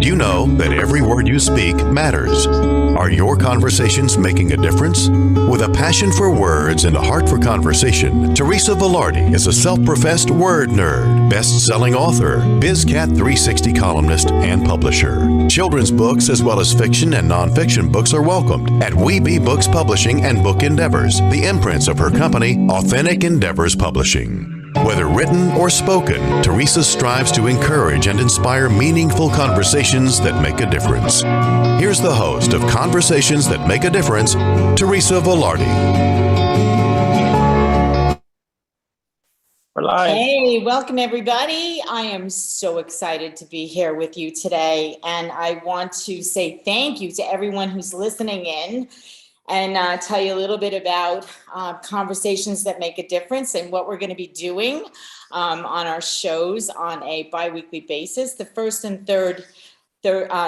Did you know that every word you speak matters? Are your conversations making a difference? With a passion for words and a heart for conversation, Teresa Velardi is a self-professed word nerd, best-selling author, BizCat 360 columnist, and publisher. Children's books as well as fiction and nonfiction books are welcomed at We Be Books Publishing and Book Endeavors, the imprints of her company, Authentic Endeavors Publishing. Whether written or spoken, Teresa strives to encourage and inspire meaningful conversations that make a difference. Here's the host of Conversations That Make a Difference, Teresa Velardi. We're live. Hey, welcome everybody. I am so excited to be here with you today. And I want to say thank you to everyone who's listening in and tell you a little bit about Conversations That Make a Difference and what we're going to be doing on our shows on a bi-weekly basis. The first and third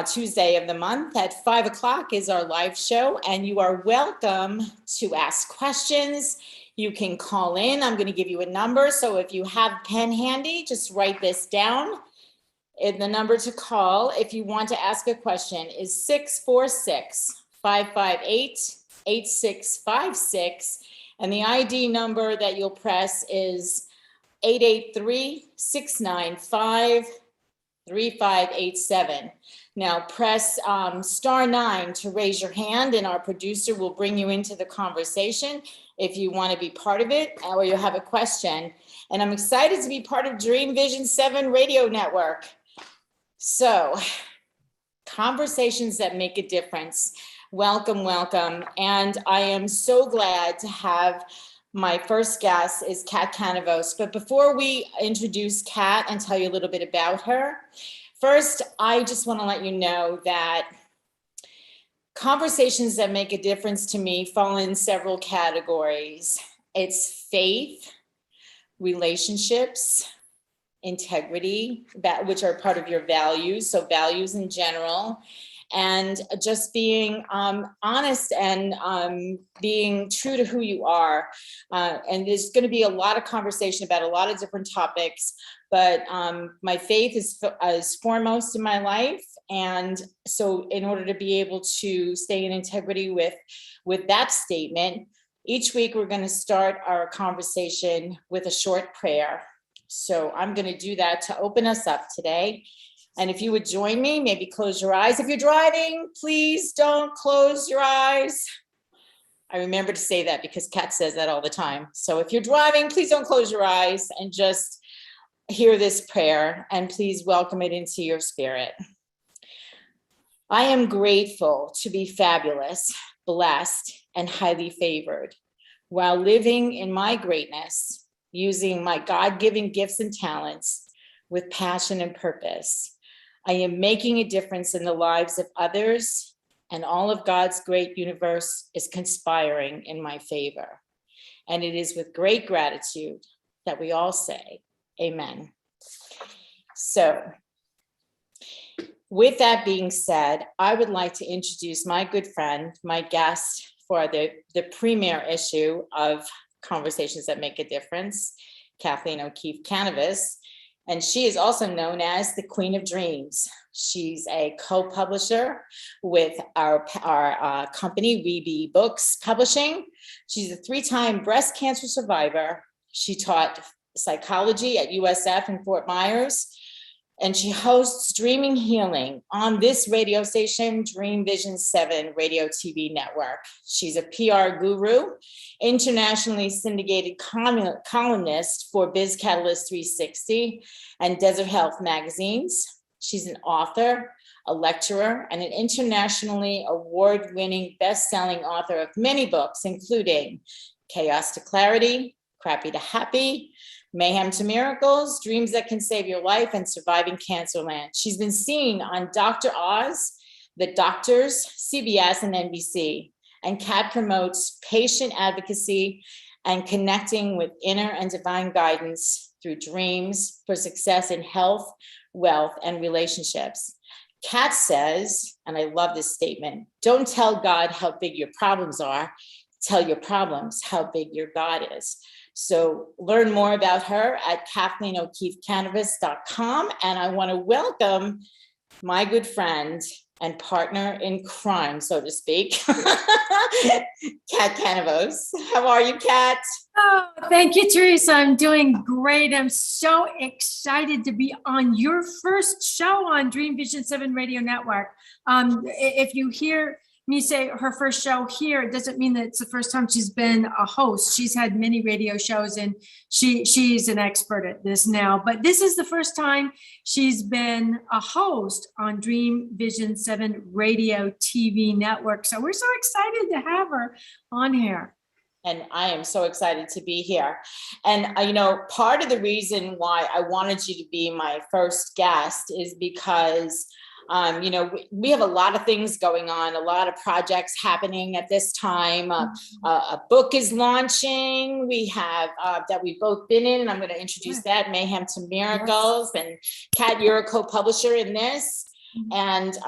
Tuesday of the month at 5 o'clock is our live show, and you are welcome to ask questions. You can call in. I'm going to give you a number. So if you have a pen handy, just write this down. And the number to call if you want to ask a question is 646-558-8656. And the ID number that you'll press is 883-695-3587. Now press *9 to raise your hand, and our producer will bring you into the conversation if you want to be part of it or you have a question. And I'm excited to be part of Dreamvisions 7 radio network. So, Conversations That Make a Difference. Welcome, welcome. And I am so glad to have my first guest is Kat Canavos. But before we introduce Kat and tell you a little bit about her, first, I just want to let you know that Conversations That Make a Difference to me fall in several categories. It's faith, relationships, integrity, which are part of your values, so values in general, and just being honest and being true to who you are. And there's going to be a lot of conversation about a lot of different topics, but my faith is foremost in my life. And so in order to be able to stay in integrity with that statement, each week we're going to start our conversation with a short prayer. So I'm going to do that to open us up today. And if you would join me, maybe close your eyes. If you're driving, please don't close your eyes. I remember to say that because Kat says that all the time. So if you're driving, please don't close your eyes and just hear this prayer, and please welcome it into your spirit. I am grateful to be fabulous, blessed, and highly favored while living in my greatness, using my God-given gifts and talents with passion and purpose. I am making a difference in the lives of others, and all of God's great universe is conspiring in my favor. And it is with great gratitude that we all say, Amen. So, with that being said, I would like to introduce my good friend, my guest for the premiere issue of Conversations That Make a Difference, Kathleen O'Keefe Canavos. And she is also known as the Queen of Dreams. She's a co-publisher with our company, We Be Books Publishing. She's a 3-time breast cancer survivor. She taught psychology at USF in Fort Myers. And she hosts Dreaming Healing on this radio station, Dreamvisions 7 radio TV network. She's a PR guru, internationally syndicated columnist for BizCat 360 and Desert Health magazines. She's an author, a lecturer, and an internationally award-winning best-selling author of many books, including Chaos to Clarity, Crappy to Happy, Mayhem to Miracles, Dreams That Can Save Your Life, and Surviving Cancerland. She's been seen on Dr. Oz, The Doctors, CBS, and NBC. And Kat promotes patient advocacy and connecting with inner and divine guidance through dreams for success in health, wealth, and relationships. Kat says, and I love this statement, don't tell God how big your problems are, tell your problems how big your God is. So learn more about her at KathleenO'KeefeCanavos.com. And I want to welcome my good friend and partner in crime, so to speak, Kat Canavos. How are you, Kat? Oh, thank you, Teresa. I'm doing great. I'm so excited to be on your first show on Dreamvision 7 Radio Network. If you hear me say her first show here, it doesn't mean that it's the first time she's been a host. She's had many radio shows and she's an expert at this now. But this is the first time she's been a host on Dreamvision 7 Radio TV Network. So we're so excited to have her on here. And I am so excited to be here. And, part of the reason why I wanted you to be my first guest is because, we have a lot of things going on, a lot of projects happening at this time. A book is launching. We have that we've both been in, and I'm going to introduce that, Mayhem to Miracles. Yes. And Kat, you're a co-publisher in this. And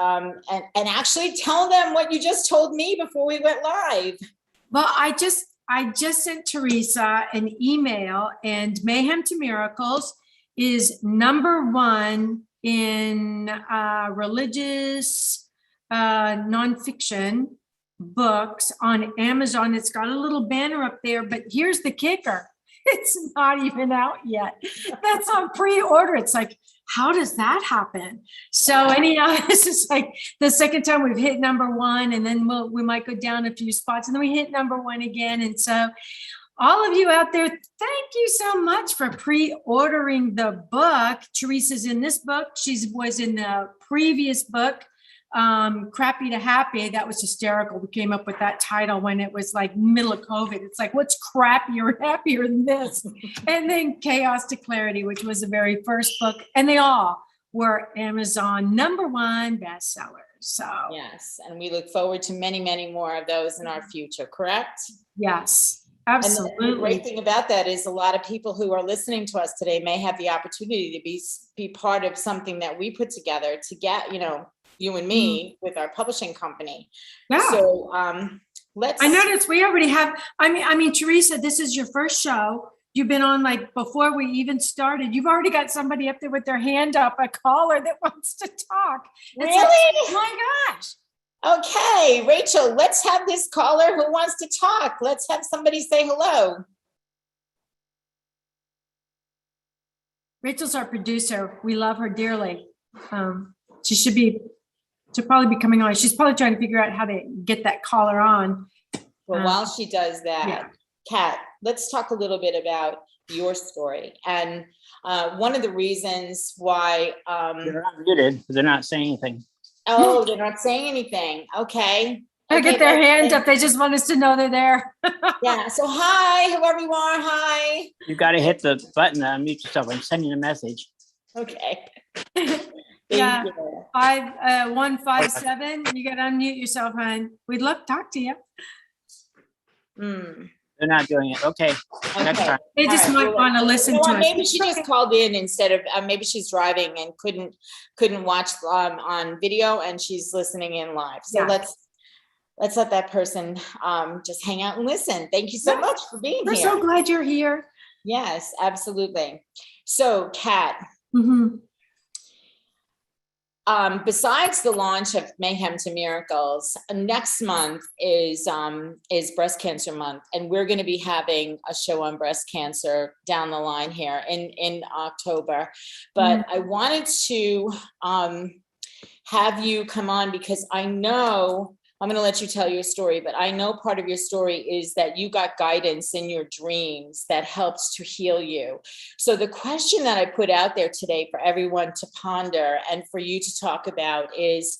actually tell them what you just told me before we went live. Well, I just sent Teresa an email, and Mayhem to Miracles is #1 in religious nonfiction books on Amazon. It's got a little banner up there, but here's the kicker. It's not even out yet. That's on pre-order. It's like, how does that happen? So anyhow, this is like the second time we've hit #1, and then we might go down a few spots, and then we hit #1 again. And so all of you out there, thank you so much for pre-ordering the book. Teresa's in this book. She was in the previous book, Crappy to Happy. That was hysterical. We came up with that title when it was like middle of COVID. It's like, what's crappier and happier than this? And then Chaos to Clarity, which was the very first book. And they all were Amazon #1 bestsellers. So yes, and we look forward to many, many more of those in our future, correct? Yes. Absolutely. And the great thing about that is a lot of people who are listening to us today may have the opportunity to be part of something that we put together to get, you and me with our publishing company. Yeah. So I noticed we already have, I mean, Teresa, this is your first show. You've been on like before we even started. You've already got somebody up there with their hand up, a caller that wants to talk. Really? Oh my gosh. Okay, Rachel, let's have this caller who wants to talk. Let's have somebody say hello. Rachel's our producer. We love her dearly. She'll probably be coming on. She's probably trying to figure out how to get that caller on. Well, while she does that, Kat, let's talk a little bit about your story. And one of the reasons why they're not muted because they're not saying anything. Oh, they're not saying anything. Okay. They get their hand up. They just want us to know they're there. Yeah. So hi, whoever you are. Hi. You got to hit the button to unmute yourself. I'm sending a message. Okay. Yeah. 5157. You got to unmute yourself, hon. We'd love to talk to you. They're not doing it. Okay. Next time. They just might want to listen to us. Maybe she just called in instead of maybe she's driving and couldn't watch on video, and she's listening in live. So let's let that person just hang out and listen. Thank you so much for being here. We're so glad you're here. Yes, absolutely. So, Kat, besides the launch of Mayhem to Miracles, next month is Breast Cancer Month, and we're going to be having a show on breast cancer down the line here in October. But I wanted to have you come on because I know I'm going to let you tell your story, but I know part of your story is that you got guidance in your dreams that helps to heal you. So the question that I put out there today for everyone to ponder and for you to talk about is,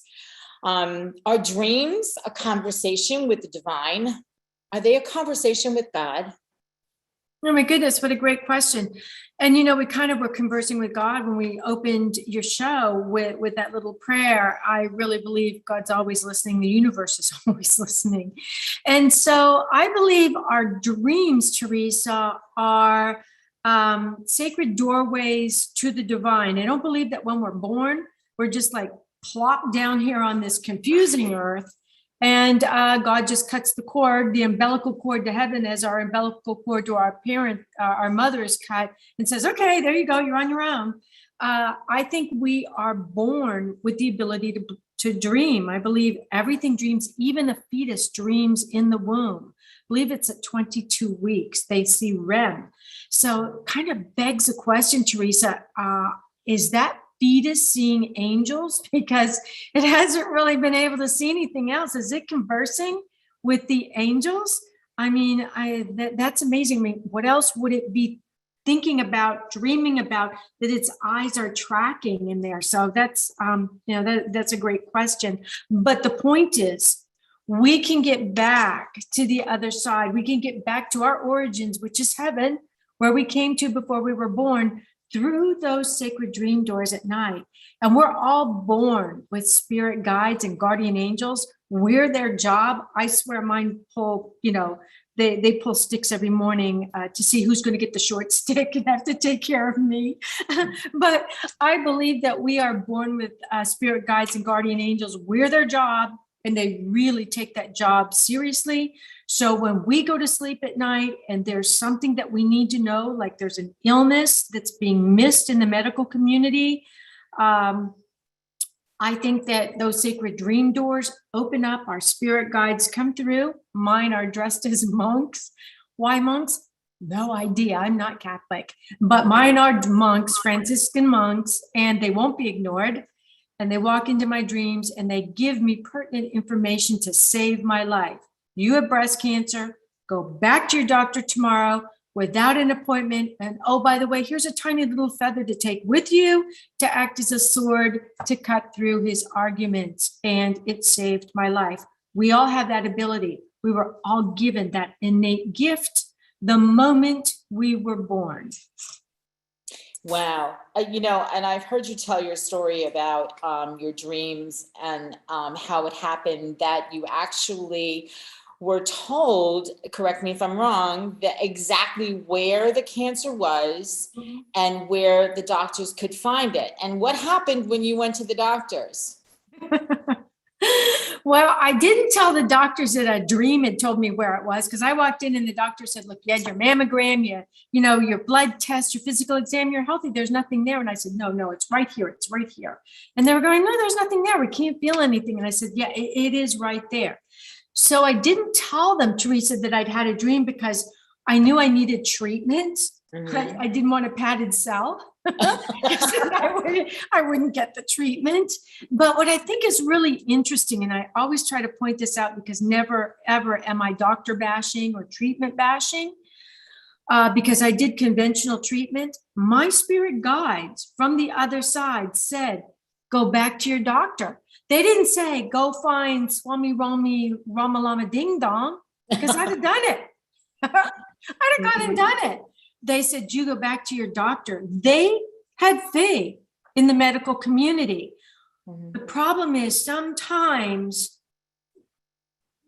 are dreams a conversation with the divine? Are they a conversation with God? Oh my goodness, what a great question. And we kind of were conversing with God when we opened your show with that little prayer. I really believe God's always listening. The universe is always listening. And so I believe our dreams, Teresa, are sacred doorways to the divine. I don't believe that when we're born, we're just like plopped down here on this confusing earth. And God just cuts the cord, the umbilical cord to heaven, as our umbilical cord to our parent, our mother is cut, and says, okay, there you go, you're on your own. I think we are born with the ability to dream. I believe everything dreams, even a fetus dreams in the womb. I believe it's at 22 weeks, they see REM. So kind of begs the question, Teresa, is that fetus seeing angels? Because it hasn't really been able to see anything else. Is it conversing with the angels? I mean, that's amazing. I mean, what else would it be thinking about, dreaming about, that its eyes are tracking in there? So that's, that's a great question. But the point is, we can get back to the other side. We can get back to our origins, which is heaven, where we came to before we were born, through those sacred dream doors at night. And we're all born with spirit guides and guardian angels. We're their job. I swear mine pull, they pull sticks every morning to see who's going to get the short stick and have to take care of me. But I believe that we are born with spirit guides and guardian angels. We're their job, and they really take that job seriously. So when we go to sleep at night and there's something that we need to know, like there's an illness that's being missed in the medical community, I think that those sacred dream doors open up, our spirit guides come through. Mine are dressed as monks. Why monks? No idea. I'm not Catholic, but mine are monks, Franciscan monks, and they won't be ignored. And they walk into my dreams and they give me pertinent information to save my life. You have breast cancer, go back to your doctor tomorrow without an appointment. And oh, by the way, here's a tiny little feather to take with you to act as a sword to cut through his arguments. And it saved my life. We all have that ability. We were all given that innate gift the moment we were born. Wow. And I've heard you tell your story about your dreams and how it happened that you actually were told, correct me if I'm wrong, that exactly where the cancer was and where the doctors could find it. And what happened when you went to the doctors? Well, I didn't tell the doctors that a dream had told me where it was, because I walked in and the doctor said, look, you had your mammogram, your blood test, your physical exam, you're healthy. There's nothing there. And I said, no, it's right here. It's right here. And they were going, no, there's nothing there. We can't feel anything. And I said, yeah, it is right there. So I didn't tell them, Teresa, that I'd had a dream because I knew I needed treatment. Mm-hmm. I didn't want a padded cell. I wouldn't get the treatment. But what I think is really interesting, and I always try to point this out because never, ever am I doctor bashing or treatment bashing, because I did conventional treatment. My spirit guides from the other side said, go back to your doctor. They didn't say, go find Swami Rami Ramalama Ding Dong, because I'd have done it. I'd have gone and done it. They said, you go back to your doctor. They had faith in the medical community. Mm-hmm. The problem is sometimes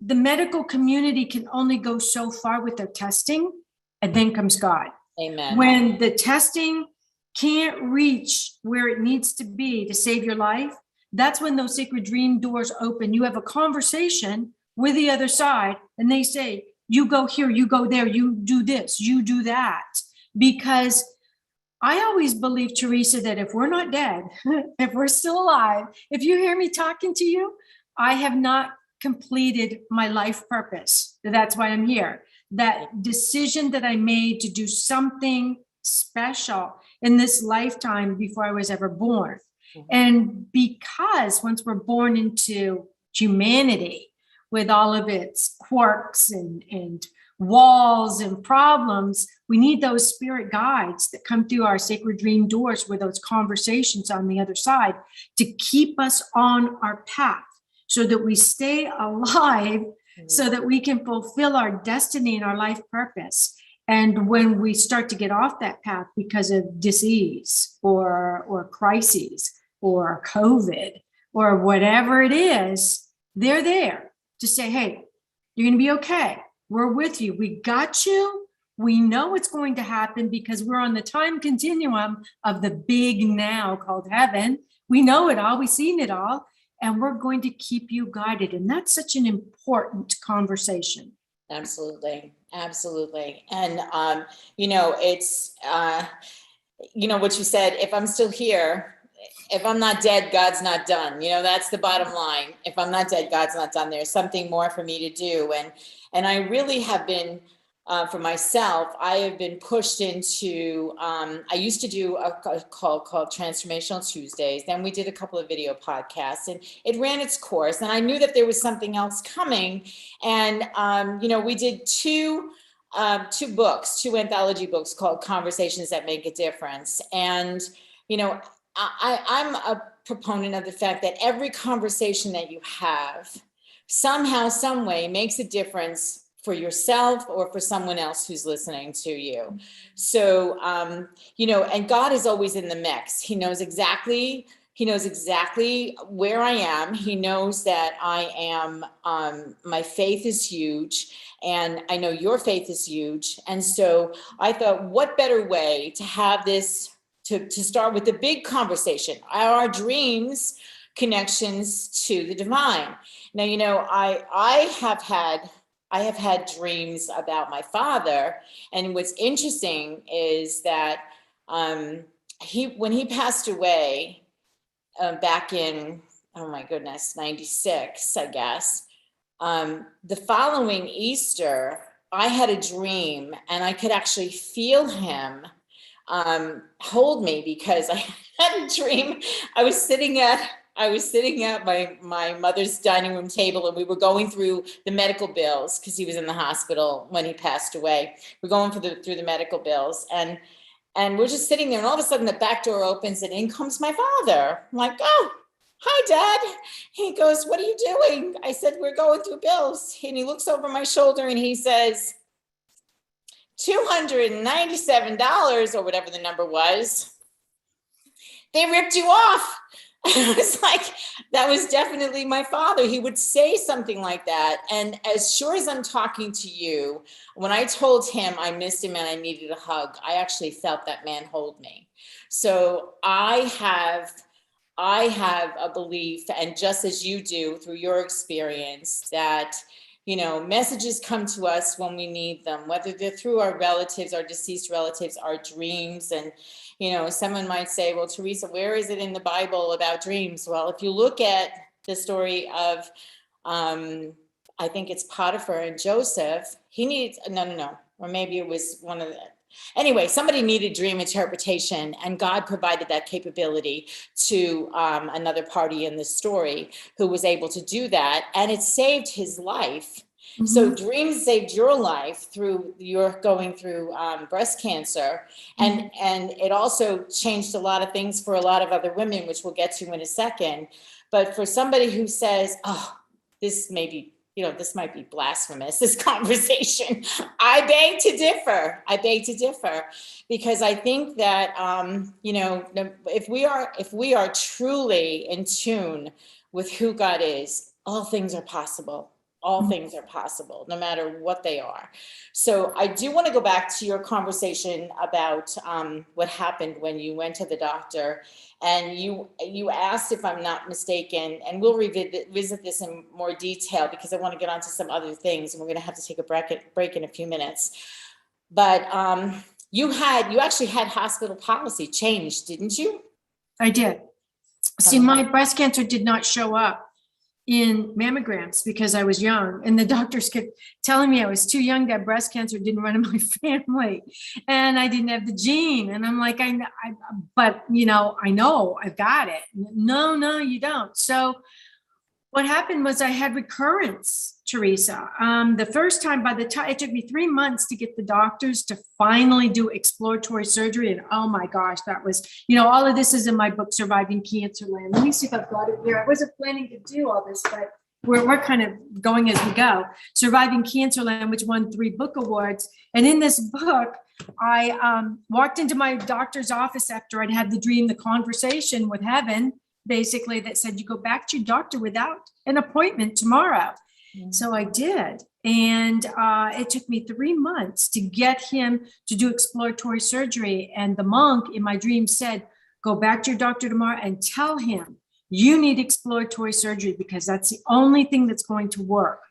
the medical community can only go so far with their testing, and then comes God. Amen. When the testing can't reach where it needs to be to save your life, that's when those sacred dream doors open. You have a conversation with the other side, and they say, you go here, you go there, you do this, you do that. Because I always believe, Teresa, that if we're not dead, if we're still alive, if you hear me talking to you, I have not completed my life purpose. That's why I'm here. That decision that I made to do something special in this lifetime before I was ever born. Mm-hmm. And because once we're born into humanity, with all of its quirks and walls and problems, we need those spirit guides that come through our sacred dream doors with those conversations on the other side to keep us on our path so that we stay alive, so that we can fulfill our destiny and our life purpose. And when we start to get off that path because of disease or crises or COVID or whatever it is, they're there to say, hey, you're going to be okay. We're with you. We got you. We know what's going to happen because we're on the time continuum of the big now called heaven. We know it all. We've seen it all. And we're going to keep you guided. And that's such an important conversation. Absolutely. Absolutely. And, you know, what you said, if I'm still here, if I'm not dead, God's not done. You know, that's the bottom line. If I'm not dead, God's not done. There's something more for me to do. And I really have been, for myself, I have been pushed into, I used to do a call called Transformational Tuesdays. Then we did a couple of video podcasts, and it ran its course. And I knew that there was something else coming. And, you know, we did two anthology books called Conversations That Make a Difference. And, you know, I'm a proponent of the fact that every conversation that you have somehow, some way makes a difference for yourself or for someone else who's listening to you. So, you know, and God is always in the mix. He knows exactly where I am. He knows that I am, my faith is huge, and I know your faith is huge. And so I thought, what better way to have this, to start with the big conversation, our dreams, connections to the divine. Now, you know, I have had dreams about my father. And what's interesting is that when he passed away back in, oh my goodness, 96, I guess, the following Easter, I had a dream and I could actually feel him hold me, because I had a dream. I was sitting at my mother's dining room table, and we were going through the medical bills because he was in the hospital when he passed away. We're going through the medical bills, and we're just sitting there, and all of a sudden the back door opens and in comes my father. I'm like, oh, hi, Dad. He goes, what are you doing? I said, we're going through bills. And he looks over my shoulder and he says, $297 or whatever the number was, they ripped you off. I was like, that was definitely my father. He would say something like that. And as sure as I'm talking to you, when I told him I missed him and I needed a hug, I actually felt that man hold me. So I have a belief, and just as you do through your experience, that, you know, messages come to us when we need them, whether they're through our relatives, our deceased relatives, our dreams. And, you know, someone might say, well, Teresa, where is it in the Bible about dreams? Well, if you look at the story of, I think it's Potiphar and Joseph, he needs, no, or maybe it was one of the, anyway, somebody needed dream interpretation, and God provided that capability to another party in the story who was able to do that, and it saved his life. Mm-hmm. So dreams saved your life through your going through breast cancer, and it also changed a lot of things for a lot of other women, which we'll get to in a second. But for somebody who says, oh, this may be, you know, this might be blasphemous, this conversation, I beg to differ, because I think that, you know, if we are truly in tune with who God is, all things are possible. All things are possible, no matter what they are. So I do want to go back to your conversation about what happened when you went to the doctor, and you asked, if I'm not mistaken, and we'll revisit this in more detail because I want to get onto some other things, and we're going to have to take a break in a few minutes. But you actually had hospital policy changed, didn't you? I did. See, my breast cancer did not show up in mammograms because I was young, and the doctors kept telling me I was too young to have breast cancer, didn't run in my family, and I didn't have the gene. And I'm like, but you know, I know I've got it. No, you don't. So what happened was I had recurrence, Teresa. The first time, by the time, it took me 3 months to get the doctors to finally do exploratory surgery. And oh my gosh, that was, you know, all of this is in my book, Surviving Cancerland. Let me see if I've got it here. I wasn't planning to do all this, but we're kind of going as we go. Surviving Cancerland, which won 3 book awards. And in this book, I walked into my doctor's office after I'd had the dream, the conversation with heaven, basically, that said, you go back to your doctor without an appointment tomorrow. Mm-hmm. So I did. And it took me 3 months to get him to do exploratory surgery. And the monk in my dream said, go back to your doctor tomorrow and tell him you need exploratory surgery because that's the only thing that's going to work.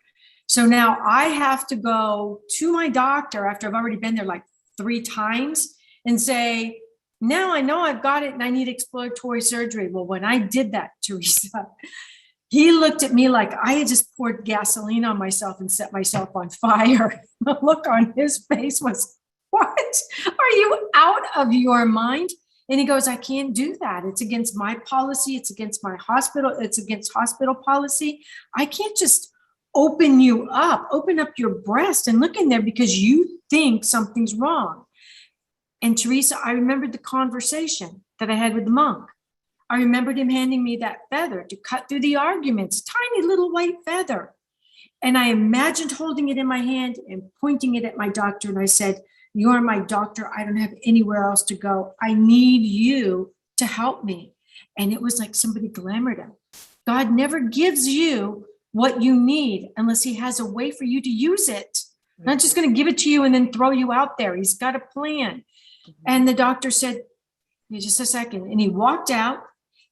So now I have to go to my doctor after I've already been there like 3 times and say, Now I know I've got it and I need exploratory surgery. Well, when I did that, Teresa, he looked at me like I had just poured gasoline on myself and set myself on fire. The look on his face was, what? Are you out of your mind? And he goes, I can't do that. It's against my policy. It's against my hospital. It's against hospital policy. I can't just open up your breast and look in there because you think something's wrong. And Teresa, I remembered the conversation that I had with the monk. I remembered him handing me that feather to cut through the arguments, tiny little white feather. And I imagined holding it in my hand and pointing it at my doctor. And I said, you're my doctor. I don't have anywhere else to go. I need you to help me. And it was like somebody glamored him. God never gives you what you need unless he has a way for you to use it. Not just going to give it to you and then throw you out there. He's got a plan. And the doctor said, just a second. And he walked out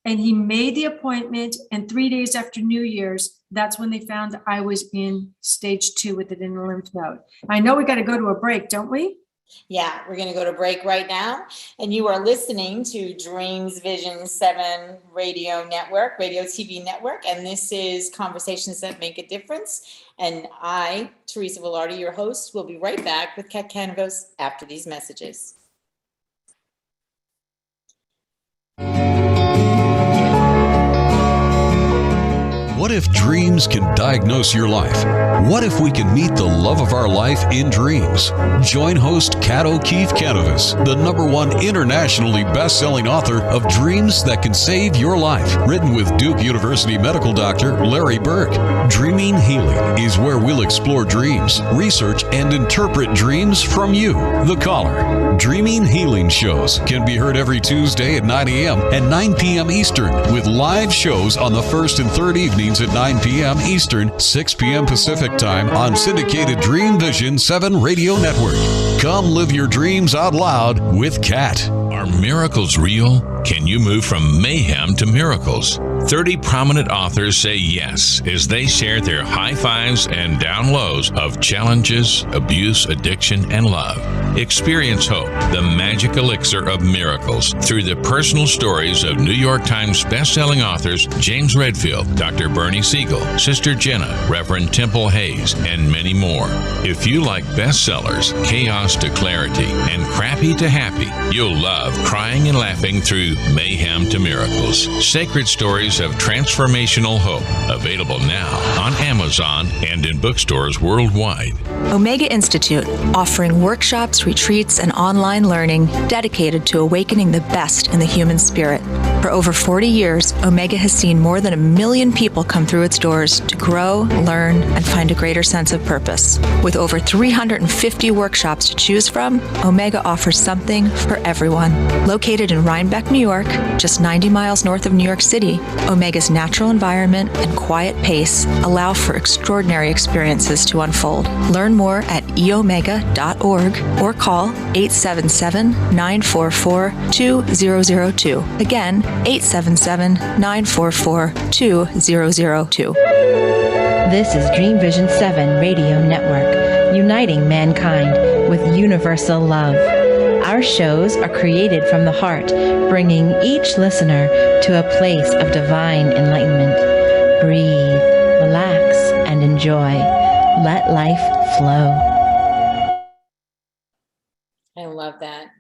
and he made the appointment. And 3 days after New Year's, that's when they found I was in stage 2 with it in the lymph node. I know we got to go to a break, don't we? Yeah, we're going to go to break right now. And you are listening to Dreamvisions 7 Radio TV Network. And this is Conversations That Make a Difference. And I, Teresa Velardi, your host, will be right back with Kat Canavos after these messages. What if dreams can diagnose your life? What if we can meet the love of our life in dreams? Join host Kat O'Keefe Canavas, the #1 internationally best-selling author of Dreams That Can Save Your Life, written with Duke University medical doctor Larry Burke. Dreaming Healing is where we'll explore dreams, research, and interpret dreams from you, the caller. Dreaming Healing shows can be heard every Tuesday at 9 a.m. and 9 p.m. Eastern, with live shows on the first and third evenings at 9 p.m. Eastern, 6 p.m. Pacific Time on syndicated Dreamvisions 7 Radio Network. Come live your dreams out loud with Kat. Are miracles real? Can you move from mayhem to miracles? 30 prominent authors say yes as they share their high fives and down lows of challenges, abuse, addiction, and love. Experience hope, the magic elixir of miracles, through the personal stories of New York Times bestselling authors James Redfield, Dr. Bernie Siegel, Sister Jenna, Reverend Temple Hayes, and many more. If you like bestsellers, chaos to clarity, and crappy to happy, you'll love crying and laughing through mayhem to miracles. Sacred stories of transformational hope. Available now on Amazon and in bookstores worldwide. Omega Institute, offering workshops, retreats, and online learning dedicated to awakening the best in the human spirit. For over 40 years, Omega has seen more than 1 million people come through its doors to grow, learn, and find a greater sense of purpose. With over 350 workshops to choose from, Omega offers something for everyone. Located in Rhinebeck, New York, just 90 miles north of New York City, Omega's natural environment and quiet pace allow for extraordinary experiences to unfold. Learn more at eomega.org or call 877-944-2002. Again, 877-944-2002. This is Dreamvisions 7 Radio Network, uniting mankind with universal love. Our shows are created from the heart, bringing each listener to a place of divine enlightenment. Breathe, relax, and enjoy. Let life flow. I love that.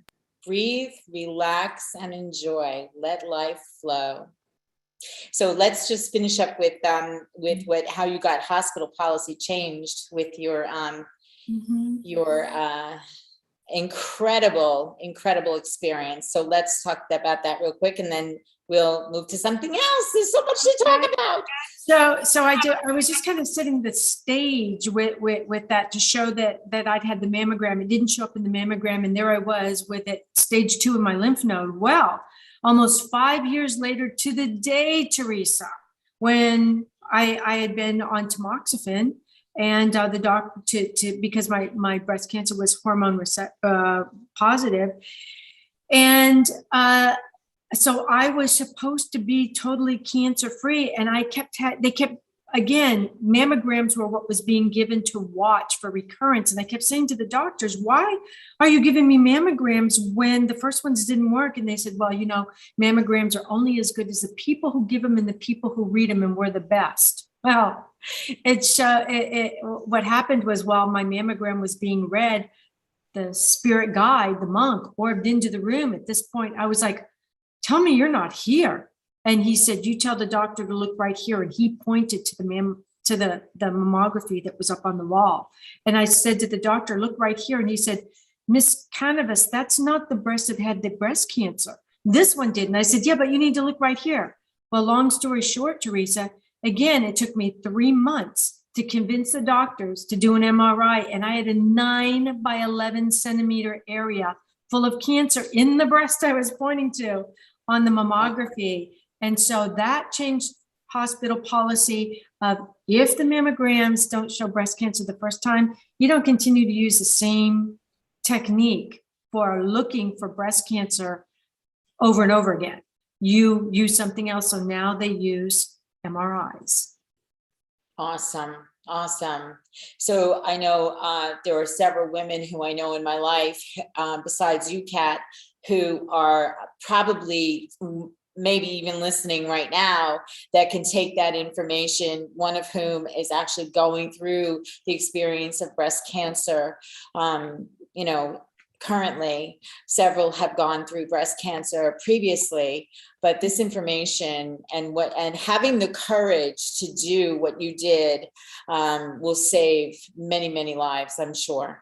Breathe, relax, and enjoy. Let life flow. So let's just finish up with how you got hospital policy changed with your incredible experience. So let's talk about that real quick, and then we'll move to something else. There's so much to talk about. So I was just kind of setting the stage with that to show that I'd had the mammogram. It didn't show up in the mammogram, and there I was with it, stage 2 of my lymph node. Well, almost 5 years later to the day, Teresa, when I had been on tamoxifen, and the doctor because my breast cancer was hormone positive, and so I was supposed to be totally cancer free, and they kept again, mammograms were what was being given to watch for recurrence. And I kept saying to the doctors, why are you giving me mammograms when the first ones didn't work? And they said, well, mammograms are only as good as the people who give them and the people who read them, and we're the best. Well, what happened was, while my mammogram was being read, the spirit guide, the monk, orbed into the room. At this point, I was like, tell me you're not here. And he said, you tell the doctor to look right here. And he pointed to the mammography that was up on the wall. And I said to the doctor, look right here. And he said, Miss Canavas, that's not the breast that had the breast cancer. This one did. And I said, yeah, but you need to look right here. Well, long story short, Teresa, again, it took me 3 months to convince the doctors to do an MRI. And I had a 9 by 11 centimeter area full of cancer in the breast I was pointing to on the mammography. And so that changed hospital policy of, if the mammograms don't show breast cancer the first time, you don't continue to use the same technique for looking for breast cancer over and over again. You use something else. So now they use MRIs. Awesome. So I know there are several women who I know in my life, besides you, Kat, who are probably maybe even listening right now, that can take that information, one of whom is actually going through the experience of breast cancer. Currently, several have gone through breast cancer previously, but this information and having the courage to do what you did will save many, many lives, I'm sure.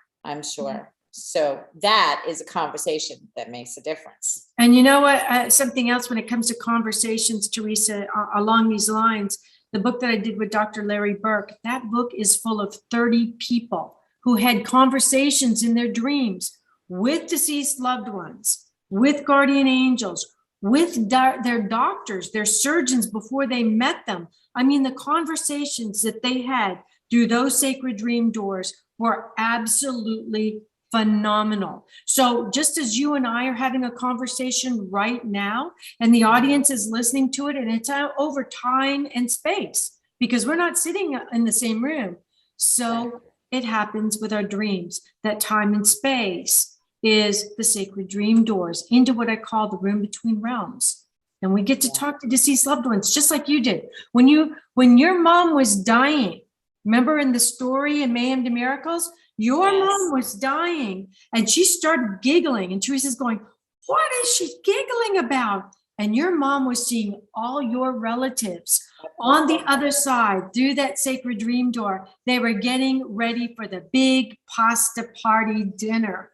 So that is a conversation that makes a difference. And you know what? Something else when it comes to conversations, Teresa, along these lines, the book that I did with Dr. Larry Burke, that book is full of 30 people who had conversations in their dreams with deceased loved ones, with guardian angels, with their doctors, their surgeons before they met them. I mean, the conversations that they had through those sacred dream doors were absolutely phenomenal. So just as you and I are having a conversation right now, and the audience is listening to it, and it's over time and space, because we're not sitting in the same room. So it happens with our dreams, that time and space is the sacred dream doors into what I call the room between realms. And we get to talk to deceased loved ones, just like you did. When your mom was dying, remember in the story in Mayhem to Miracles, your mom was dying and she started giggling, and Teresa's going, what is she giggling about? And your mom was seeing all your relatives on the other side through that sacred dream door. They were getting ready for the big pasta party dinner.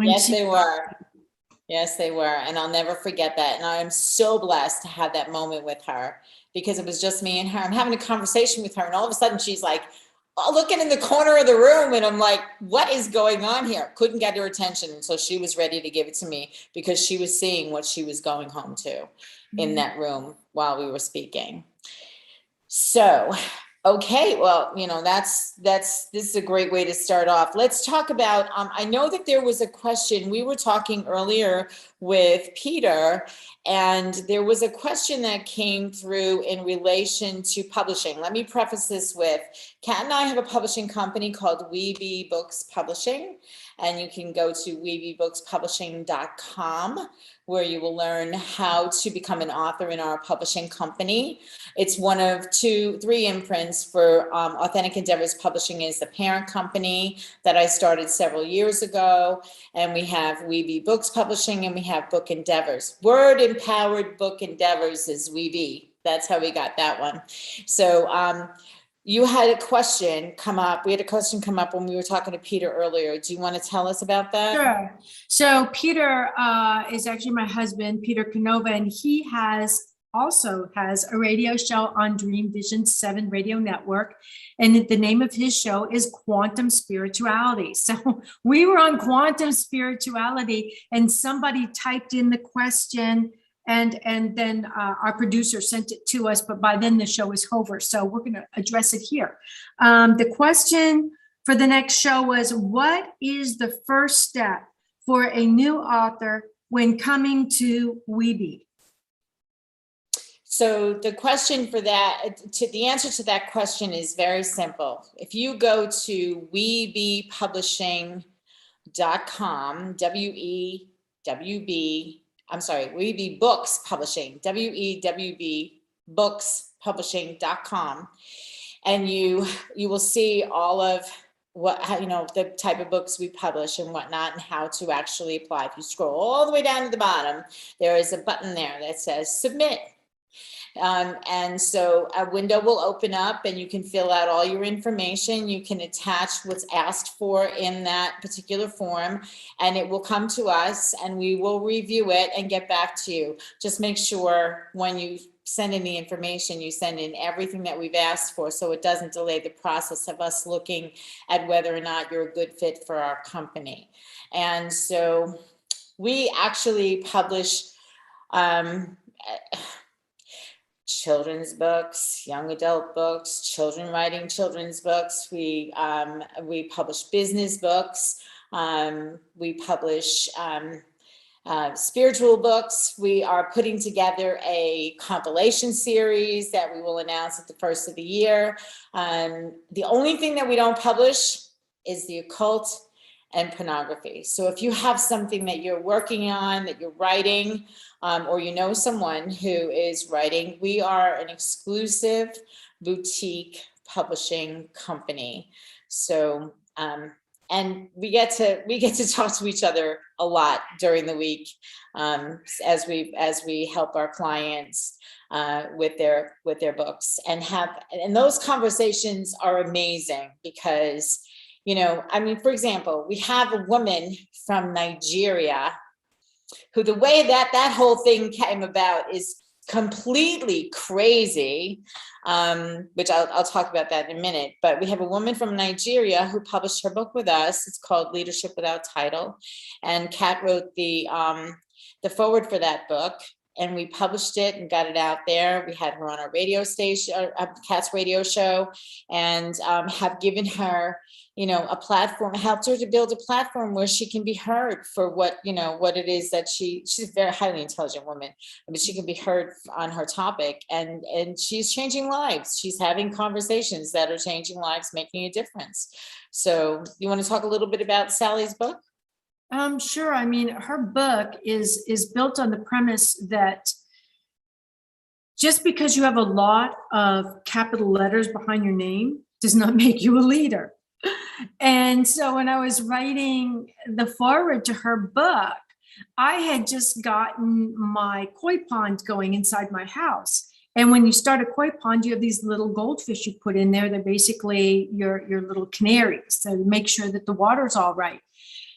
Yes, they were. And I'll never forget that. And I'm so blessed to have that moment with her, because it was just me and her. I'm having a conversation with her, and all of a sudden she's like, looking in the corner of the room, and I'm like, what is going on here? Couldn't get her attention. And so she was ready to give it to me, because she was seeing what she was going home to in that room while we were speaking. So, okay, well, this is a great way to start off. Let's talk about, I know that there was a question, we were talking earlier with Peter, and there was a question that came through in relation to publishing. Let me preface this with, Kat and I have a publishing company called Weeby Books Publishing, and you can go to weebybookspublishing.com, where you will learn how to become an author in our publishing company. It's one of 3 imprints for Authentic Endeavors Publishing is the parent company that I started several years ago. And we have Weeby Books Publishing, and we have Book Endeavors. Word Empowered Book Endeavors is Weeby. That's how we got that one. So you had a question come up. We had a question come up when we were talking to Peter earlier. Do you want to tell us about that? Sure. So Peter is actually my husband, Peter Canova, and he also has a radio show on Dreamvisions 7 radio network. And the name of his show is Quantum Spirituality. So we were on Quantum Spirituality, and somebody typed in the question, and then our producer sent it to us, but by then the show is over. So we're going to address it here. The question for the next show was, what is the first step for a new author when coming to Weeby? So the question for that, the answer to that question is very simple. If you go to weebpublishing.com, Weeby Books Publishing, WEWB Books Publishing.com, and you will see all of the type of books we publish and whatnot, and how to actually apply. If you scroll all the way down to the bottom, there is a button there that says submit. And so a window will open up and you can fill out all your information. You can attach what's asked for in that particular form, and it will come to us and we will review it and get back to you. Just make sure when you send in the information, you send in everything that we've asked for, so it doesn't delay the process of us looking at whether or not you're a good fit for our company. And so we actually publish children's books, young adult books, children writing children's books. We publish business books. We publish spiritual books. We are putting together a compilation series that we will announce at the first of the year. The only thing that we don't publish is the occult and pornography. So if you have something that you're working on, that you're writing, or you know someone who is writing, we are an exclusive boutique publishing company. So, and we get to talk to each other a lot during the week, as we help our clients with their books, and those conversations are amazing because, for example, we have a woman from Nigeria who, the way that whole thing came about is completely crazy, which I'll talk about that in a minute. But we have a woman from Nigeria who published her book with us. It's called Leadership Without Title, and Kat wrote the foreword for that book, and we published it and got it out there. We had her on our radio station, Kat's radio show, and have given her, a platform, helped her to build a platform where she can be heard for what it is that she's a very highly intelligent woman, but she can be heard on her topic, and she's changing lives. She's having conversations that are changing lives, making a difference. So you want to talk a little bit about Sally's book? Sure. Her book is built on the premise that just because you have a lot of capital letters behind your name does not make you a leader. And so when I was writing the foreword to her book, I had just gotten my koi pond going inside my house. And when you start a koi pond, you have these little goldfish you put in there. They're basically your little canaries to make sure that the water's all right.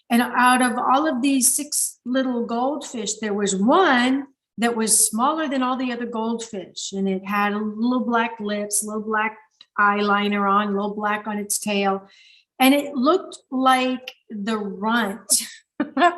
And out of all of these 6 little goldfish, there was one that was smaller than all the other goldfish. And it had little black lips, little black eyeliner on, little black on its tail. And it looked like the runt of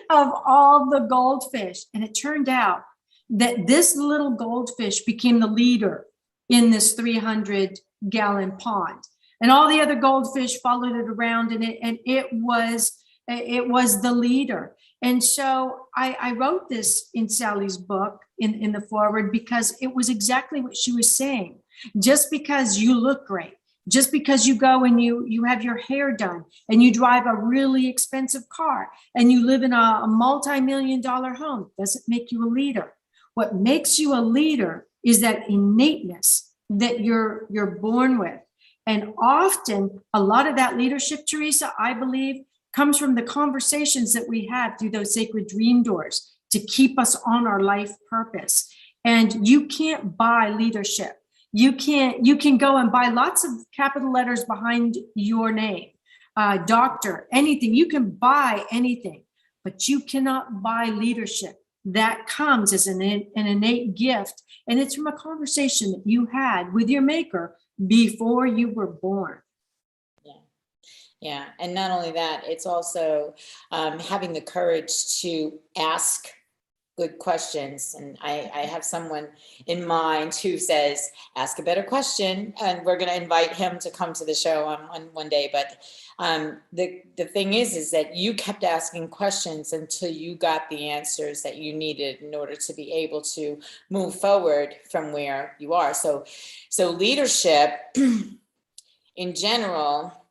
all the goldfish. And it turned out that this little goldfish became the leader in this 300-gallon pond. And all the other goldfish followed it around, and it was the leader. And so I wrote this in Sally's book in the foreword because it was exactly what she was saying. Just because you look great, just because you go and you have your hair done and you drive a really expensive car and you live in a multi-million-dollar home doesn't make you a leader. What makes you a leader is that innateness that you're born with. And often a lot of that leadership, Teresa, I believe, comes from the conversations that we have through those sacred dream doors to keep us on our life purpose. And you can't buy leadership. You can go and buy lots of capital letters behind your name, doctor, anything. You can buy anything, but you cannot buy leadership. That comes as an innate gift, and it's from a conversation that you had with your maker before you were born. Yeah. And not only that, it's also having the courage to ask good questions. And I have someone in mind who says, ask a better question. And we're going to invite him to come to the show on one day. But the thing is that you kept asking questions until you got the answers that you needed in order to be able to move forward from where you are. So leadership in general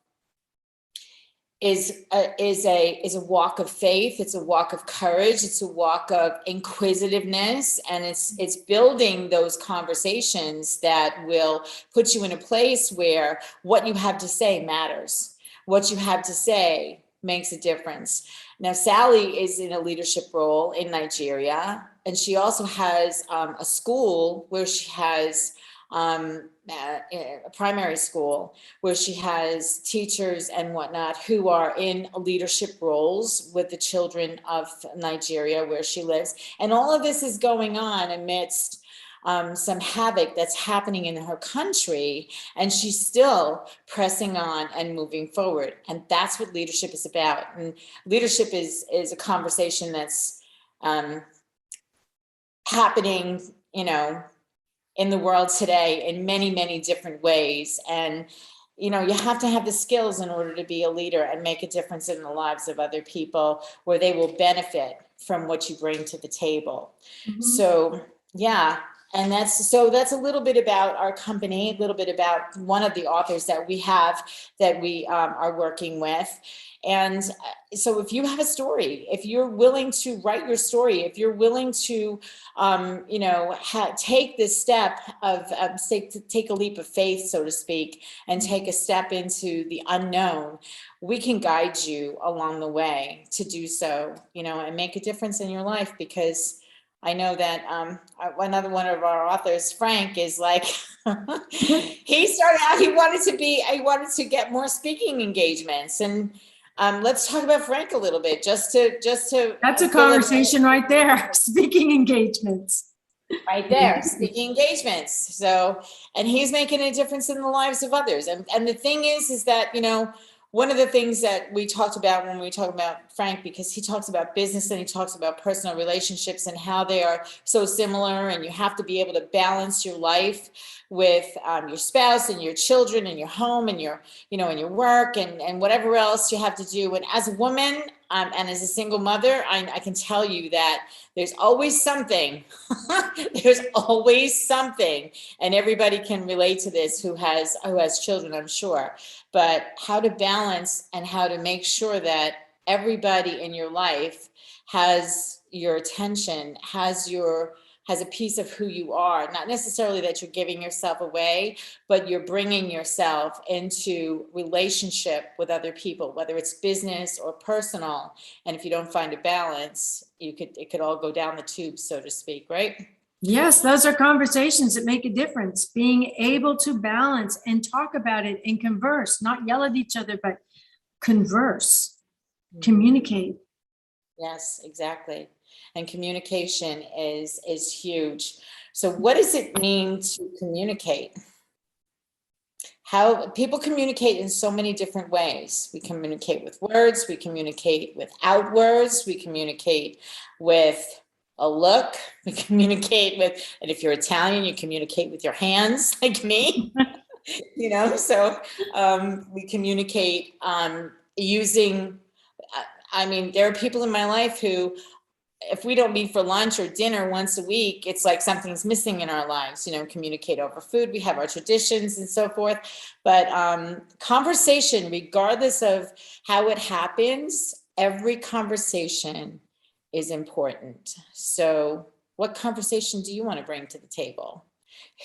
is a walk of faith. It's a walk of courage. It's a walk of inquisitiveness, and it's building those conversations that will put you in a place where what you have to say matters. What you have to say makes a difference. Now, Sally is in a leadership role in Nigeria, and she also has a school where she has a primary school where she has teachers and whatnot who are in leadership roles with the children of Nigeria where she lives. And all of this is going on amidst some havoc that's happening in her country, and she's still pressing on and moving forward. And that's what leadership is about. And leadership is a conversation that's happening, in the world today in many, many different ways. And, you have to have the skills in order to be a leader and make a difference in the lives of other people where they will benefit from what you bring to the table. Mm-hmm. So, yeah. And that's a little bit about our company, a little bit about one of the authors that we have that we are working with. And so if you have a story, if you're willing to write your story, if you're willing to, take this step of, take a leap of faith, so to speak, and take a step into the unknown, we can guide you along the way to do so, and make a difference in your life. Because I know that another one of our authors, Frank, is like, he started out, he wanted to get more speaking engagements. And let's talk about Frank a little bit, just to. That's a conversation right there. Speaking engagements. Right there, speaking engagements. So, and he's making a difference in the lives of others. And the thing is that, one of the things that we talked about when we talk about Frank, because he talks about business and he talks about personal relationships and how they are so similar, and you have to be able to balance your life with your spouse and your children and your home and your, and your work and whatever else you have to do. And as a woman and as a single mother, I can tell you that there's always something. There's always something, and everybody can relate to this who has children, I'm sure. But how to balance and how to make sure that everybody in your life has your attention, has a piece of who you are, not necessarily that you're giving yourself away, but you're bringing yourself into relationship with other people, whether it's business or personal. And if you don't find a balance, it could all go down the tube, so to speak, right? Yes, those are conversations that make a difference. Being able to balance and talk about it and converse, not yell at each other, but converse, communicate. Yes, exactly. And communication is huge. So what does it mean to communicate? How people communicate in so many different ways. We communicate with words, we communicate without words, we communicate with a look, we communicate with, and if you're Italian, you communicate with your hands, like me. So we communicate using, there are people in my life who, if we don't meet for lunch or dinner once a week, it's like something's missing in our lives. Communicate over food. We have our traditions and so forth. But conversation, regardless of how it happens, every conversation is important. So what conversation do you want to bring to the table?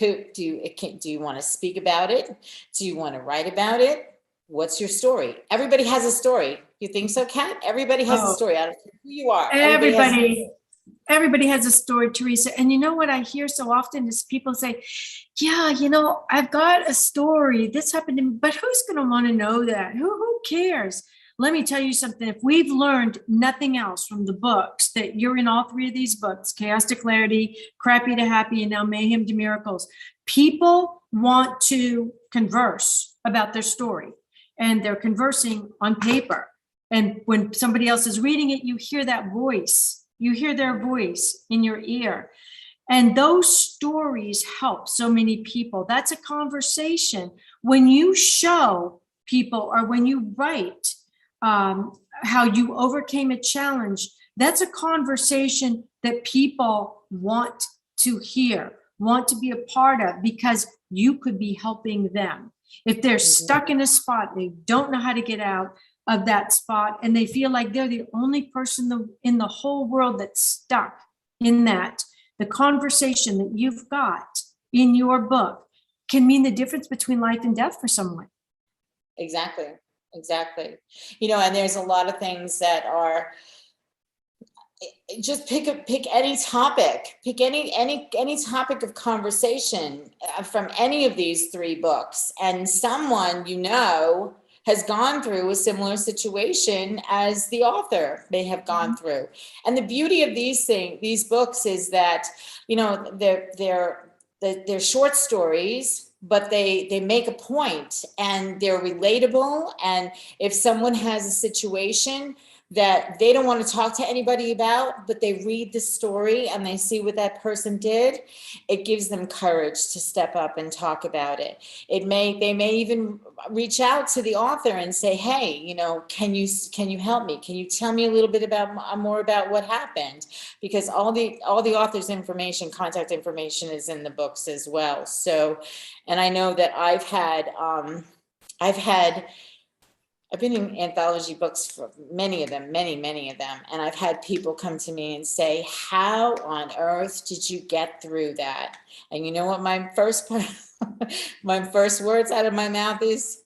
Do you want to speak about it? Do you want to write about it? What's your story? Everybody has a story. You think so, Kat? Everybody has a story. I don't care who you are. Everybody has a story, Teresa. And you know what I hear so often is people say, yeah, I've got a story. This happened to me, but who's going to want to know that? Who cares? Let me tell you something. If we've learned nothing else from the books, that you're in all three of these books, Chaos to Clarity, Crappy to Happy, and now Mayhem to Miracles, people want to converse about their story, and they're conversing on paper. And when somebody else is reading it, you hear that voice You hear their voice in your ear. And those stories help so many people. That's a conversation. When you show people, or when you write how you overcame a challenge, that's a conversation that people want to hear, want to be a part of, because you could be helping them. If they're stuck in a spot, they don't know how to get out of that spot, and they feel like they're the only person in the whole world that's stuck in that, the conversation that you've got in your book can mean the difference between life and death for someone. Exactly. And there's a lot of things that are, just pick any topic, pick any topic of conversation from any of these 3 books, and someone has gone through a similar situation as the author may have gone through. And the beauty of these books is that, they're short stories, but they make a point, and they're relatable. And if someone has a situation that they don't want to talk to anybody about, but they read the story and they see what that person did, it gives them courage to step up and talk about it. They may even reach out to the author and say, hey, can you help me? Can you tell me a little bit more about what happened? Because all the author's information, contact information, is in the books as well. So, and I know that I've been in anthology books for many of them, and I've had people come to me and say, how on earth did you get through that? And you know what my first words out of my mouth is?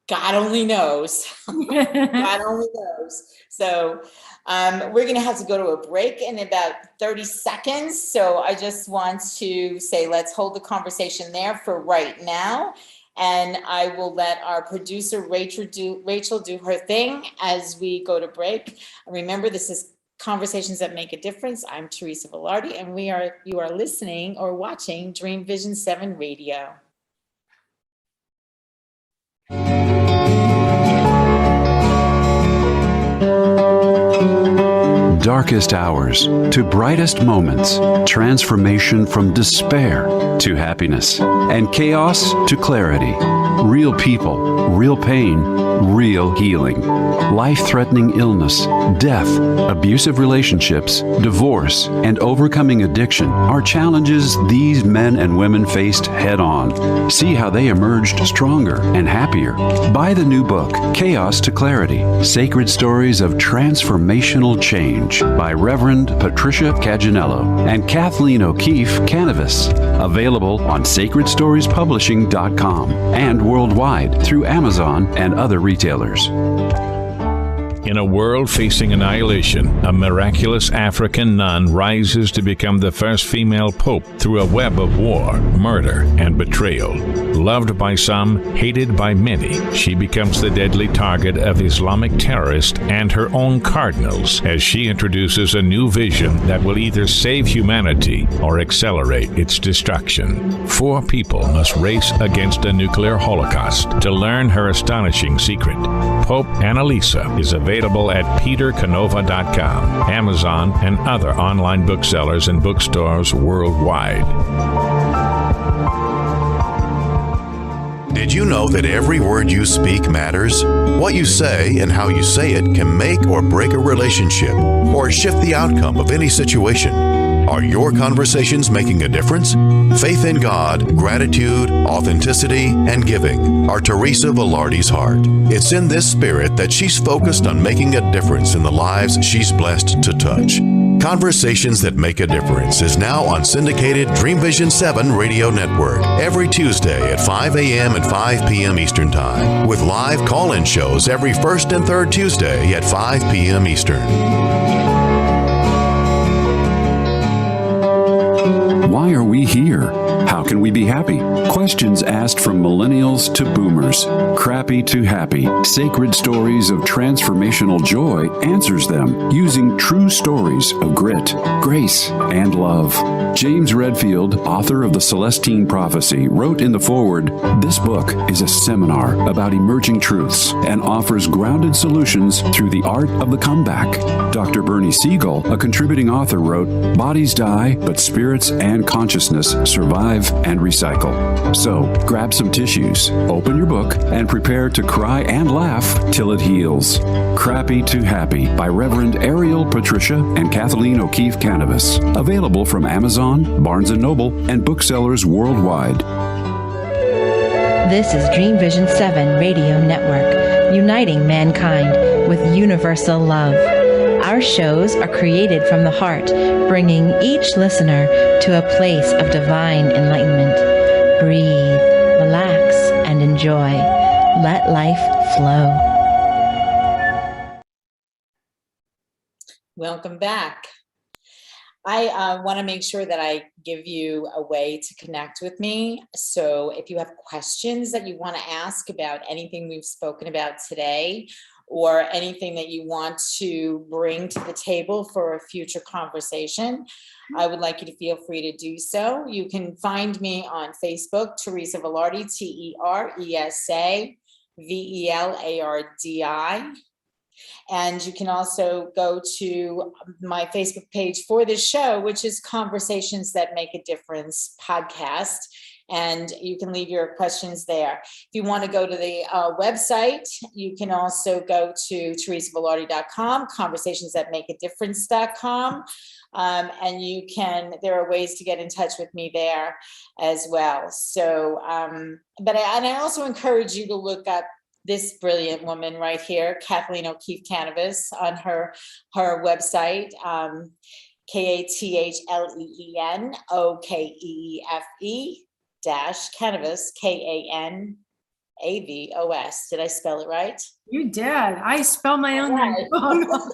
God only knows. God only knows. So we're going to have to go to a break in about 30 seconds. So I just want to say, let's hold the conversation there for right now. And I will let our producer, Rachel, do her thing as we go to break. Remember, this is Conversations That Make a Difference. I'm Teresa Velardi, and you are listening or watching Dreamvisions 7 Radio. Darkest hours to brightest moments, transformation from despair to happiness, and chaos to clarity. Real people, real pain, real healing. Life-threatening illness, death, abusive relationships, divorce, and overcoming addiction are challenges these men and women faced head-on. See how they emerged stronger and happier. Buy the new book, Chaos to Clarity, Sacred Stories of Transformational Change, by Reverend Patricia Caginello and Kathleen O'Keefe Canavas. Available on sacredstoriespublishing.com and worldwide through Amazon and other retailers. In a world facing annihilation, a miraculous African nun rises to become the first female pope through a web of war, murder, and betrayal. Loved by some, hated by many, she becomes the deadly target of Islamic terrorists and her own cardinals as she introduces a new vision that will either save humanity or accelerate its destruction. 4 people must race against a nuclear holocaust. To learn her astonishing secret, Pope Annalisa is available at petercanova.com, Amazon, and other online booksellers and bookstores worldwide. Did you know that every word you speak matters? What you say and how you say it can make or break a relationship or shift the outcome of any situation. Are your conversations making a difference? Faith in God, gratitude, authenticity, and giving are Teresa Velardi's heart. It's in this spirit that she's focused on making a difference in the lives she's blessed to touch. Conversations That Make a Difference is now on syndicated Dreamvision 7 Radio Network every Tuesday at 5 a.m. and 5 p.m. Eastern Time, with live call-in shows every first and third Tuesday at 5 p.m. Eastern. Why are we here? How can we be happy? Questions asked from millennials to boomers. Crappy to happy. Sacred stories of transformational joy answers them using true stories of grit, grace, and love. James Redfield, author of The Celestine Prophecy, wrote in the foreword, "This book is a seminar about emerging truths and offers grounded solutions through the art of the comeback." Dr. Bernie Siegel, a contributing author, wrote, "Bodies die, but spirits and consciousness survive and recycle." So, grab some tissues, open your book, and prepare to cry and laugh till it heals. Crappy to Happy by Reverend Ariel Patricia and Kathleen O'Keefe Canavas. Available from Amazon, Barnes & Noble, and booksellers worldwide. This is Dream Vision 7 Radio Network, uniting mankind with universal love. Our shows are created from the heart, bringing each listener to a place of divine enlightenment. Breathe, relax, and enjoy. Let life flow. Welcome back. I want to make sure that I give you a way to connect with me. So if you have questions that you want to ask about anything we've spoken about today, or anything that you want to bring to the table for a future conversation, I would like you to feel free to do so. You can find me on Facebook, Teresa Velardi, TeresaVelardi. And you can also go to my Facebook page for this show, which is Conversations That Make a Difference podcast. And you can leave your questions there. If you want to go to the website, you can also go to teresavelardi.com, conversationsthatmakeadifference.com. And there are ways to get in touch with me there as well. So, but I also encourage you to look up this brilliant woman right here, Kathleen O'Keefe Canavas, on her website, KATHLEENOKEEFE Canavas, KANAVOS. Did I spell it right? You did. I spell my own name wrong.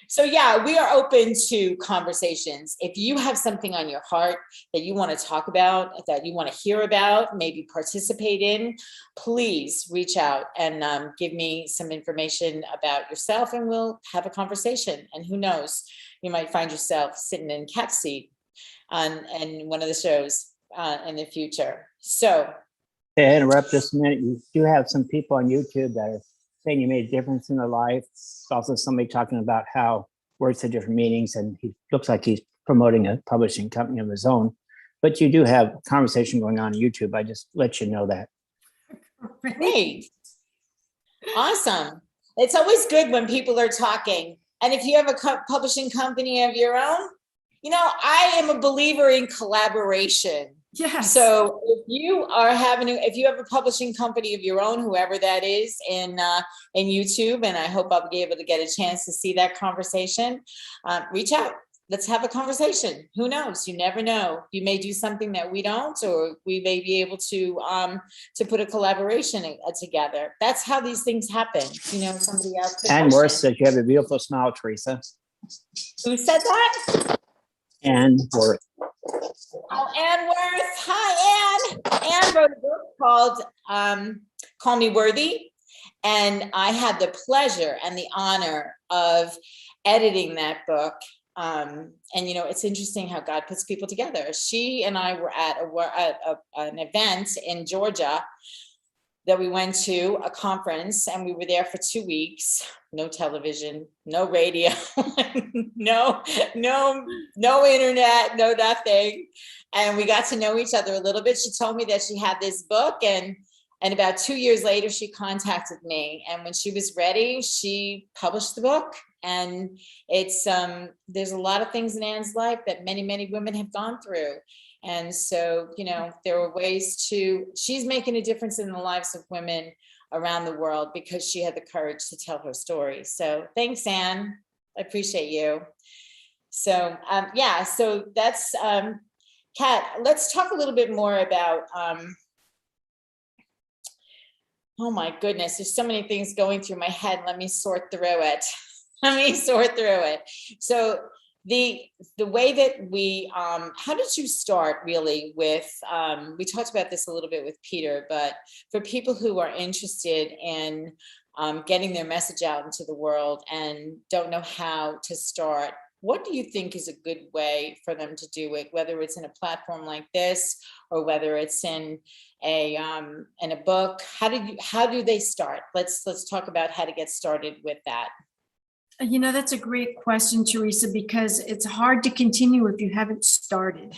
So yeah, we are open to conversations. If you have something on your heart that you want to talk about, that you want to hear about, maybe participate in, please reach out and give me some information about yourself, and we'll have a conversation. And who knows, you might find yourself sitting in cat seat on one of the shows in the future. So, to interrupt just a minute, you do have some people on YouTube that are saying you made a difference in their life. It's also somebody talking about how words have different meanings, and he looks like he's promoting a publishing company of his own. But you do have a conversation going on YouTube. I just let you know that. Great. Awesome. It's always good when people are talking. And if you have a publishing company of your own, I am a believer in collaboration. Yes. So if you have a publishing company of your own, whoever that is in YouTube, and I hope I'll be able to get a chance to see that conversation, reach out. Let's have a conversation. Who knows? You never know. You may do something that we don't, or we may be able to put a collaboration together. That's how these things happen. Somebody else. Ann Worth says you have a beautiful smile, Teresa. Who said that? Ann Worth. Oh, Ann Worth. Hi, Ann. Ann wrote a book called Call Me Worthy. And I had the pleasure and the honor of editing that book. And it's interesting how God puts people together. She and I were at an event in Georgia that we went to, a conference, and we were there for 2 weeks. No television, no radio, no internet, no nothing. And we got to know each other a little bit. She told me that she had this book, and about 2 years later, she contacted me. And when she was ready, she published the book. And it's there's a lot of things in Ann's life that many, many women have gone through. And so, there are ways she's making a difference in the lives of women around the world because she had the courage to tell her story. So thanks, Ann. I appreciate you. So, so that's, Kat, let's talk a little bit more about, oh my goodness, there's so many things going through my head. Let me sort through it. So the way that we, how did you start really with, we talked about this a little bit with Peter, but for people who are interested in getting their message out into the world and don't know how to start, what do you think is a good way for them to do it, whether it's in a platform like this or whether it's in a book? How do they start? Let's talk about how to get started with that. You know, that's a great question, Teresa, because it's hard to continue if you haven't started.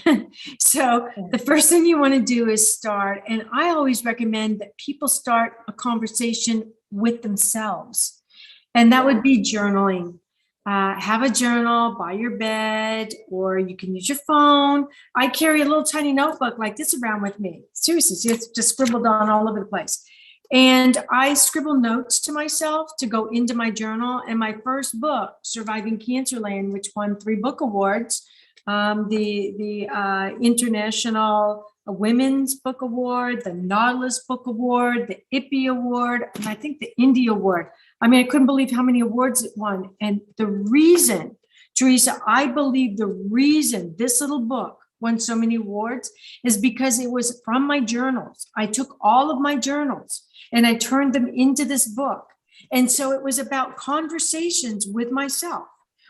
So the first thing you want to do is start. And I always recommend that people start a conversation with themselves. And that would be journaling. Have a journal by your bed, or you can use your phone. I carry a little tiny notebook like this around with me. Seriously, it's just scribbled on all over the place. And I scribble notes to myself to go into my journal. And my first book, Surviving Cancerland, which won 3 book awards, the International Women's Book Award, the Nautilus Book Award, the IPPY Award, and I think the Indie Award. I mean, I couldn't believe how many awards it won. And the reason, Teresa, I believe the reason this little book won so many awards is because it was from my journals. I took all of my journals and I turned them into this book. And so it was about conversations with myself,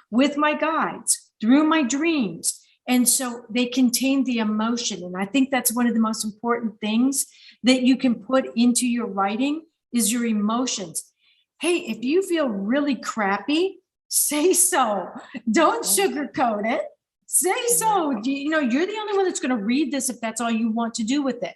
with my guides, through my dreams. And so they contain the emotion. And I think that's one of the most important things that you can put into your writing is your emotions. Hey, if you feel really crappy, say so. Don't sugarcoat it. Say so. You know, you're the only one that's going to read this if that's all you want to do with it.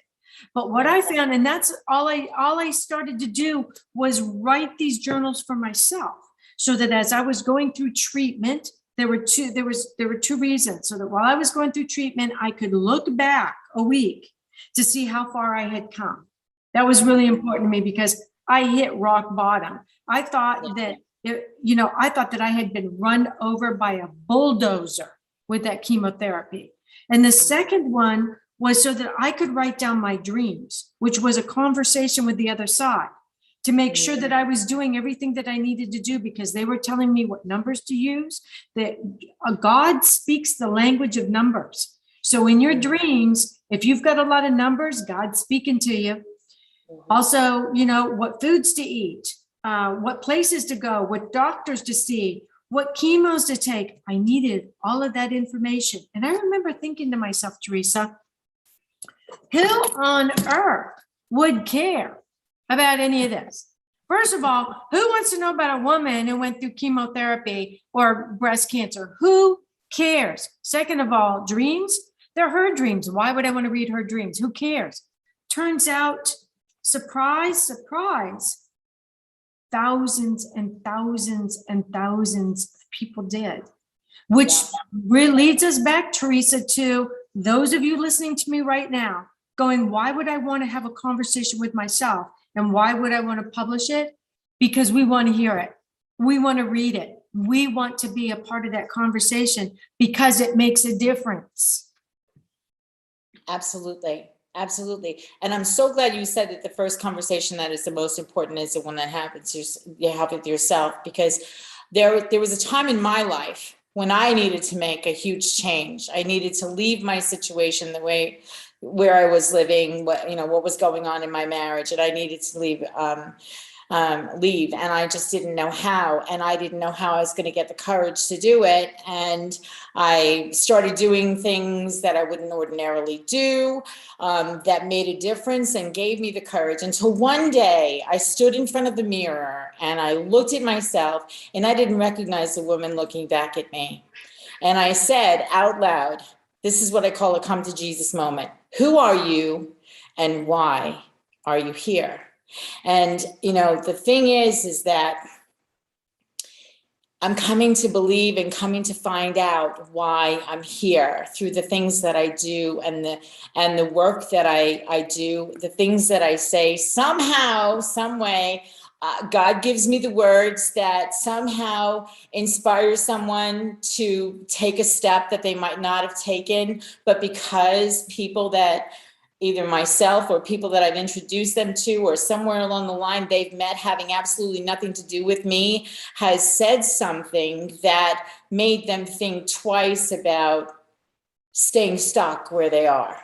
But what I found, and that's all I started to do was write these journals for myself, so that as I was going through treatment, there were two reasons. So that while I was going through treatment, I could look back a week to see how far I had come. That was really important to me because I hit rock bottom. I thought that, I thought that I had been run over by a bulldozer with that chemotherapy. And the second one was so that I could write down my dreams, which was a conversation with the other side to make sure that I was doing everything that I needed to do, because they were telling me what numbers to use, that God speaks the language of numbers. So in your dreams, if you've got a lot of numbers, God's speaking to you. Also, what foods to eat, what places to go, what doctors to see, what chemos to take. I needed all of that information. And I remember thinking to myself, Teresa, who on earth would care about any of this? First of all, who wants to know about a woman who went through chemotherapy or breast cancer? Who cares? Second of all, dreams, they're her dreams. Why would I want to read her dreams? Who cares? Turns out, surprise, surprise, thousands and thousands and thousands of people did, which really leads us back, Teresa, to those of you listening to me right now going, why would I want to have a conversation with myself? And why would I want to publish it? Because we want to hear it. We want to read it. We want to be a part of that conversation because it makes a difference. Absolutely. Absolutely. And I'm so glad you said that the first conversation that is the most important is the one that happens you have with yourself, because there was a time in my life when I needed to make a huge change. I needed to leave my situation the way where I was living, what was going on in my marriage, and I needed to leave. And I just didn't know how, and I didn't know how I was going to get the courage to do it. And I started doing things that I wouldn't ordinarily do, that made a difference and gave me the courage, until one day I stood in front of the mirror and I looked at myself and I didn't recognize the woman looking back at me. And I said out loud, this is what I call a come to Jesus moment. Who are you and why are you here? And, the thing is that I'm coming to believe and coming to find out why I'm here through the things that I do and the work that I do, the things that I say. Somehow, some way, God gives me the words that somehow inspire someone to take a step that they might not have taken, but because people that either myself or people that I've introduced them to, or somewhere along the line they've met having absolutely nothing to do with me, has said something that made them think twice about staying stuck where they are,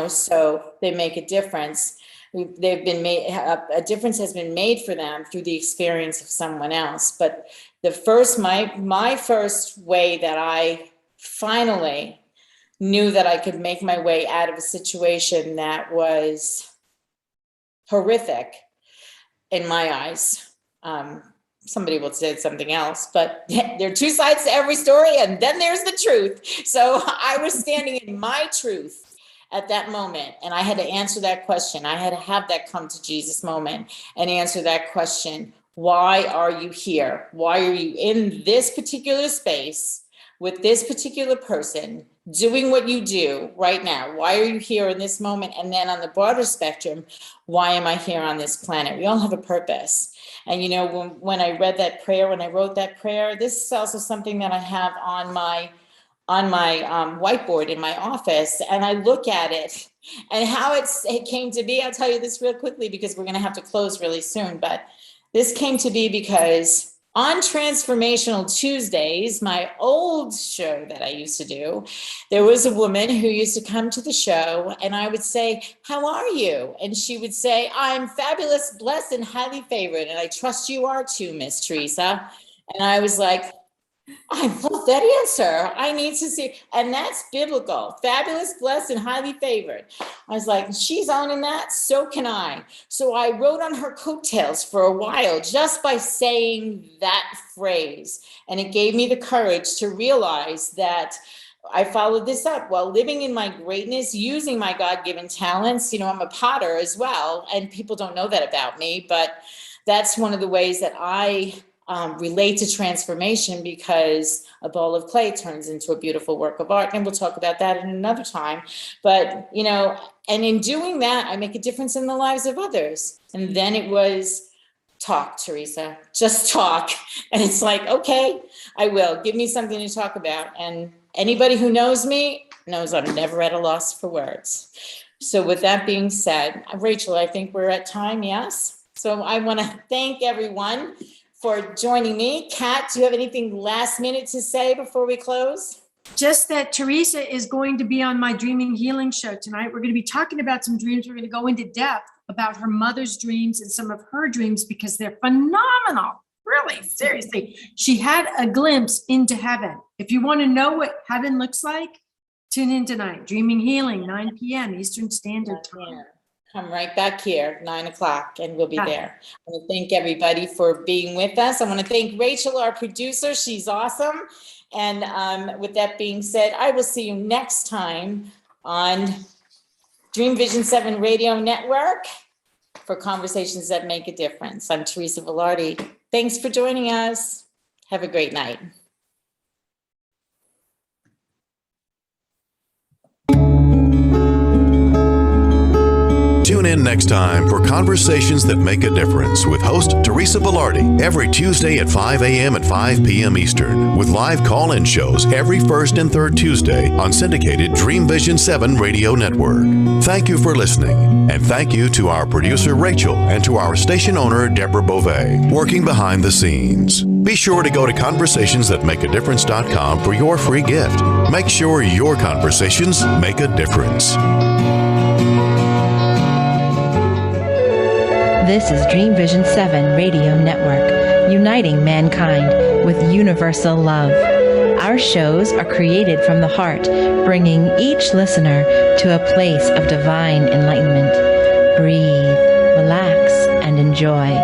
so they make a difference. They've been made, a difference has been made for them through the experience of someone else. But my first way that I finally knew that I could make my way out of a situation that was horrific in my eyes. Somebody will say something else, but there are two sides to every story, and then there's the truth. So I was standing in my truth at that moment, and I had to answer that question. I had to have that come to Jesus moment and answer that question. Why are you here? Why are you in this particular space with this particular person doing what you do right now? Why are you here in this moment? And then on the broader spectrum, why am I here on this planet? We all have a purpose. And when I read that prayer, when I wrote that prayer, this is also something that I have on my whiteboard in my office, and I look at it and how it came to be. I'll tell you this real quickly because we're going to have to close really soon. But this came to be because on Transformational Tuesdays, my old show that I used to do, there was a woman who used to come to the show, and I would say, "How are you?" And she would say, "I'm fabulous, blessed, and highly favored. And I trust you are too, Miss Teresa." And I was like, I love that answer. I need to see. And that's biblical. Fabulous, blessed, and highly favored. I was like, she's owning that. So can I. So I wrote on her coattails for a while just by saying that phrase. And it gave me the courage to realize that I followed this up while living in my greatness, using my God-given talents. I'm a potter as well. And people don't know that about me, but that's one of the ways that I relate to transformation, because a ball of clay turns into a beautiful work of art. And we'll talk about that in another time. But, and in doing that, I make a difference in the lives of others. And then it was talk, Teresa, just talk. And it's like, okay, I will. Give me something to talk about. And anybody who knows me knows I'm never at a loss for words. So with that being said, Rachel, I think we're at time. Yes. So I want to thank everyone for joining me. Kat, do you have anything last minute to say before we close? Just that Teresa is going to be on my Dreaming Healing show tonight. We're going to be talking about some dreams. We're going to go into depth about her mother's dreams and some of her dreams because they're phenomenal. Really, seriously. She had a glimpse into heaven. If you want to know what heaven looks like, tune in tonight. Dreaming Healing, 9 p.m. Eastern Standard Time. Come right back here, 9:00, and we'll be there. I want to thank everybody for being with us. I want to thank Rachel, our producer. She's awesome. And with that being said, I will see you next time on Dreamvision 7 Radio Network for Conversations That Make a Difference. I'm Teresa Velardi. Thanks for joining us. Have a great night. Tune in next time for Conversations That Make a Difference with host Teresa Velardi every Tuesday at 5 a.m. and 5 p.m. Eastern, with live call-in shows every first and third Tuesday on syndicated Dreamvision 7 Radio Network. Thank you for listening, and thank you to our producer Rachel and to our station owner Deborah Beauvais, working behind the scenes. Be sure to go to conversationsthatmakeadifference.com for your free gift. Make sure your conversations make a difference. This is Dreamvision 7 Radio Network, uniting mankind with universal love. Our shows are created from the heart, bringing each listener to a place of divine enlightenment. Breathe, relax, and enjoy.